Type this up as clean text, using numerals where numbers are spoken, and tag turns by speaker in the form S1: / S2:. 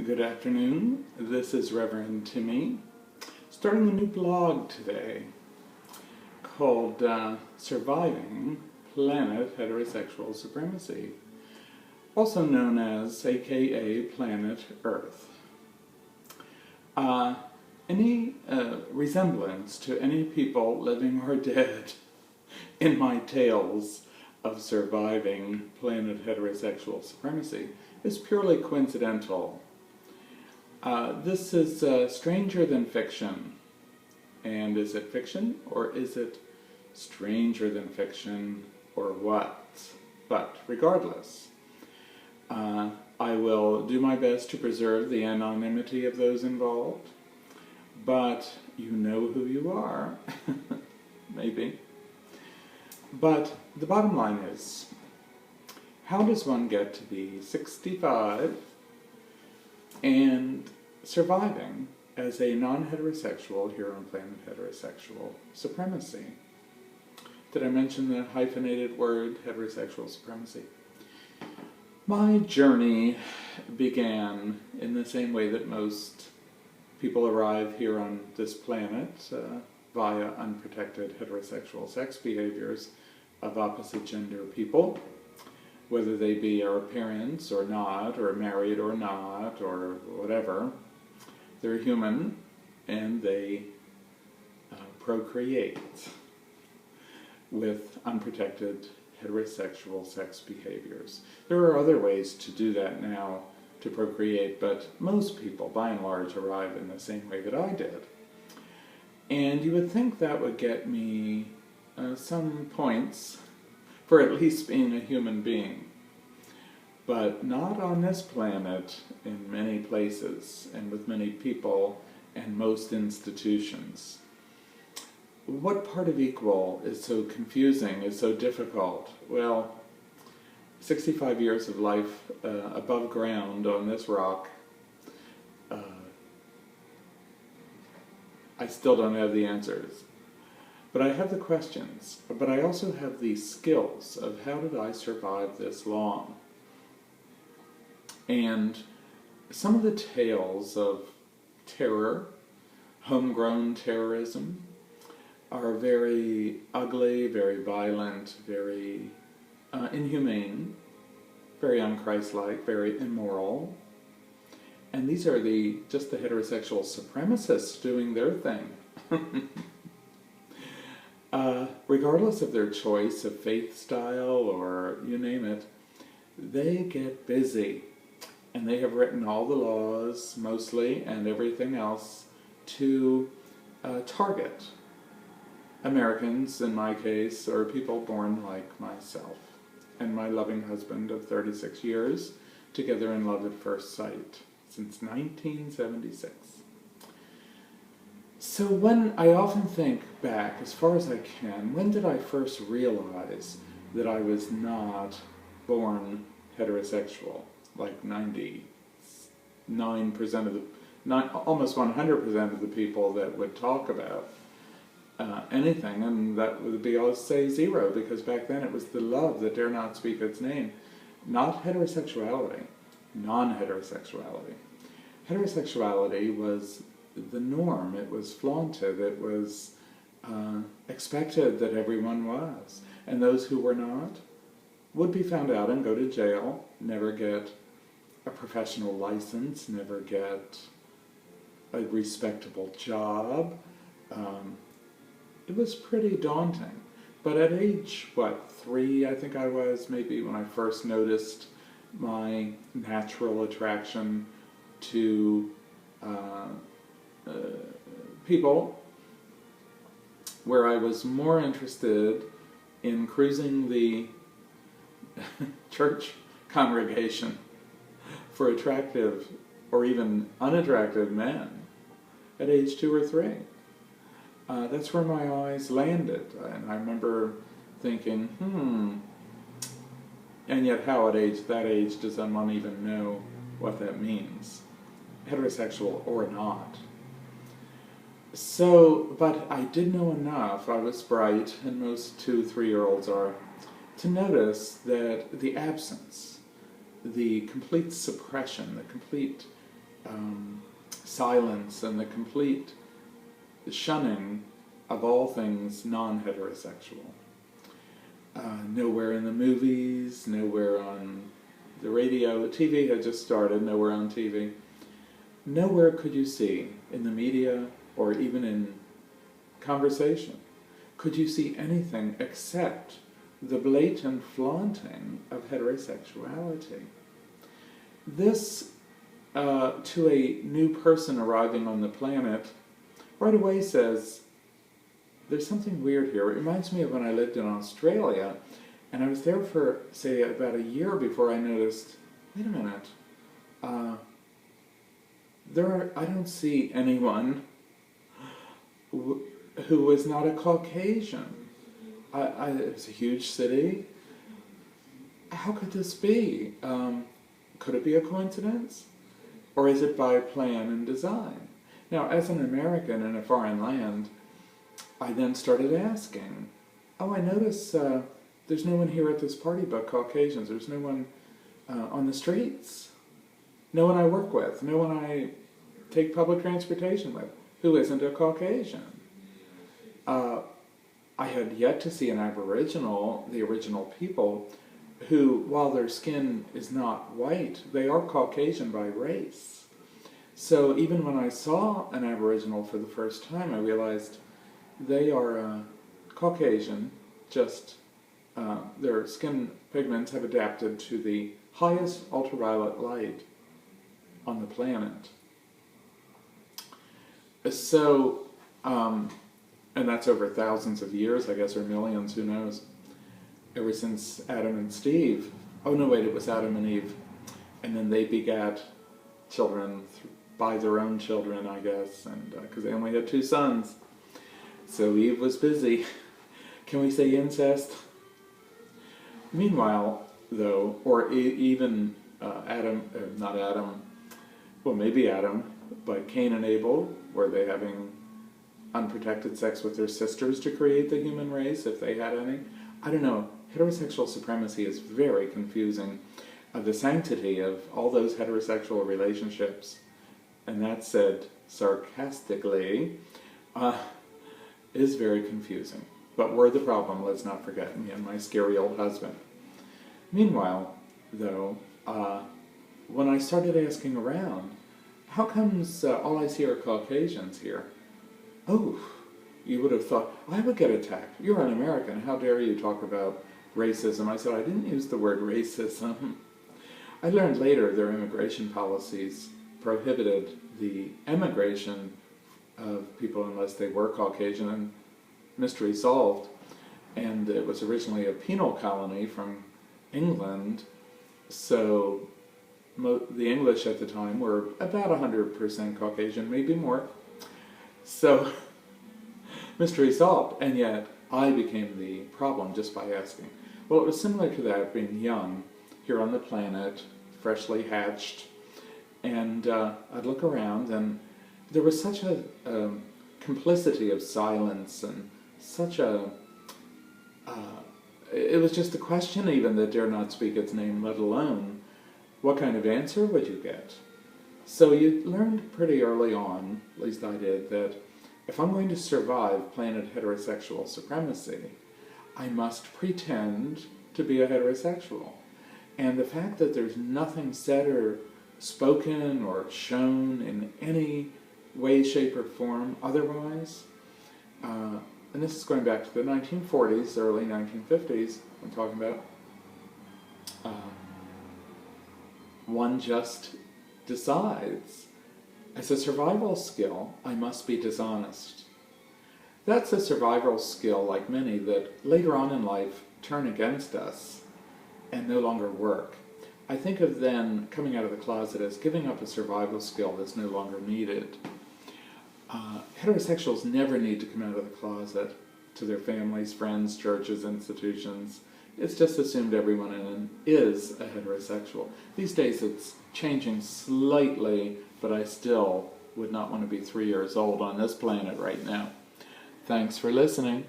S1: Good afternoon, this is Reverend Timmy, starting a new blog today called Surviving Planet Heterosexual-Supremacy, also known as a.k.a. Planet Earth. Any resemblance to any people living or dead in my tales of surviving planet heterosexual supremacy is purely coincidental. This is stranger than fiction. And is it fiction, or is it stranger than fiction, or what? But regardless, I will do my best to preserve the anonymity of those involved, but you know who you are, maybe. But the bottom line is, how does one get to be 65 and surviving as a non-heterosexual here on Planet Heterosexual Supremacy? Did I mention the hyphenated word, heterosexual supremacy? My journey began in the same way that most people arrive here on this planet, via unprotected heterosexual sex behaviors of opposite gender people, whether they be our parents or not, or married or not, or whatever. They're human, and they procreate with unprotected heterosexual sex behaviors. There are other ways to do that now, to procreate, but most people, by and large, arrive in the same way that I did. And you would think that would get me some points for at least being a human being. But not on this planet, in many places, and with many people, and most institutions. What part of equal is so confusing, is so difficult? Well, 65 years of life above ground on this rock, I still don't have the answers. But I have the questions, but I also have the skills of how did I survive this long? And some of the tales of terror, homegrown terrorism, are very ugly, very violent, very inhumane, very unchristlike, very immoral. And these are just the heterosexual supremacists doing their thing. Regardless of their choice of faith style or you name it, they get busy. And they have written all the laws, mostly, and everything else to target Americans, in my case, or people born like myself, and my loving husband of 36 years, together in love at first sight, since 1976. So when I often think back, as far as I can, when did I first realize that I was not born heterosexual? Like 99% of almost 100% of the people that would talk about anything, and that would be, I'll say, zero, because back then it was the love that dare not speak its name. Not heterosexuality, non-heterosexuality. Heterosexuality was the norm, it was flaunted, it was expected that everyone was, and those who were not would be found out and go to jail, never get a professional license, never get a respectable job. It was pretty daunting. But at age, 3, I think I was, maybe, when I first noticed my natural attraction to people, where I was more interested in cruising the church congregation for attractive or even unattractive men at age 2 or 3. That's where my eyes landed, and I remember thinking, and yet how at that age does someone even know what that means, heterosexual or not? So, but I did know enough, I was bright, and most 2-3-year-olds are, to notice that the absence, the complete suppression, the complete silence and the complete shunning of all things non-heterosexual. Nowhere in the movies, nowhere on the radio. TV had just started, nowhere on TV. Nowhere could you see, in the media or even in conversation, could you see anything except the blatant flaunting of heterosexuality. This, to a new person arriving on the planet, right away says, there's something weird here. It reminds me of when I lived in Australia, and I was there for, say, about a year before I noticed, wait a minute, I don't see anyone who was not a Caucasian. It's a huge city. How could this be? Could it be a coincidence? Or is it by plan and design? Now, as an American in a foreign land, I then started asking, I notice there's no one here at this party but Caucasians. There's no one on the streets. No one I work with. No one I take public transportation with who isn't a Caucasian. I had yet to see an Aboriginal, the original people, who, while their skin is not white, they are Caucasian by race. So even when I saw an Aboriginal for the first time, I realized they are Caucasian, just their skin pigments have adapted to the highest ultraviolet light on the planet. So, and that's over thousands of years, I guess, or millions, who knows, ever since Adam and Steve. Oh no, wait, it was Adam and Eve. And then they begat children by their own children, I guess, and because they only had 2 sons. So Eve was busy. Can we say incest? Meanwhile, though, or even Adam, not Adam, well, maybe Adam, but Cain and Abel, were they having unprotected sex with their sisters to create the human race, if they had any? I don't know. Heterosexual supremacy is very confusing. The sanctity of all those heterosexual relationships, and that's said sarcastically, is very confusing. But we're the problem, let's not forget, me and my scary old husband. Meanwhile, though, when I started asking around, how comes all I see are Caucasians here? Oh, you would have thought, I would get attacked. You're an American, how dare you talk about racism? I said, I didn't use the word racism. I learned later their immigration policies prohibited the emigration of people unless they were Caucasian, and mystery solved. And it was originally a penal colony from England, so the English at the time were about 100% Caucasian, maybe more. So, mystery solved, and yet I became the problem just by asking. Well, it was similar to that, being young, here on the planet, freshly hatched, and I'd look around, and there was such a complicity of silence, and such a... it was just a question even that dare not speak its name, let alone what kind of answer would you get? So you learned pretty early on, at least I did, that if I'm going to survive planet heterosexual supremacy, I must pretend to be a heterosexual. And the fact that there's nothing said or spoken or shown in any way, shape, or form otherwise, and this is going back to the 1940s, early 1950s, I'm talking about, one just decides, as a survival skill, I must be dishonest. That's a survival skill, like many, that later on in life turn against us and no longer work. I think of then coming out of the closet as giving up a survival skill that's no longer needed. Heterosexuals never need to come out of the closet to their families, friends, churches, institutions. It's just assumed everyone in is a heterosexual. These days it's changing slightly, but I still would not want to be 3 years old on this planet right now. Thanks for listening.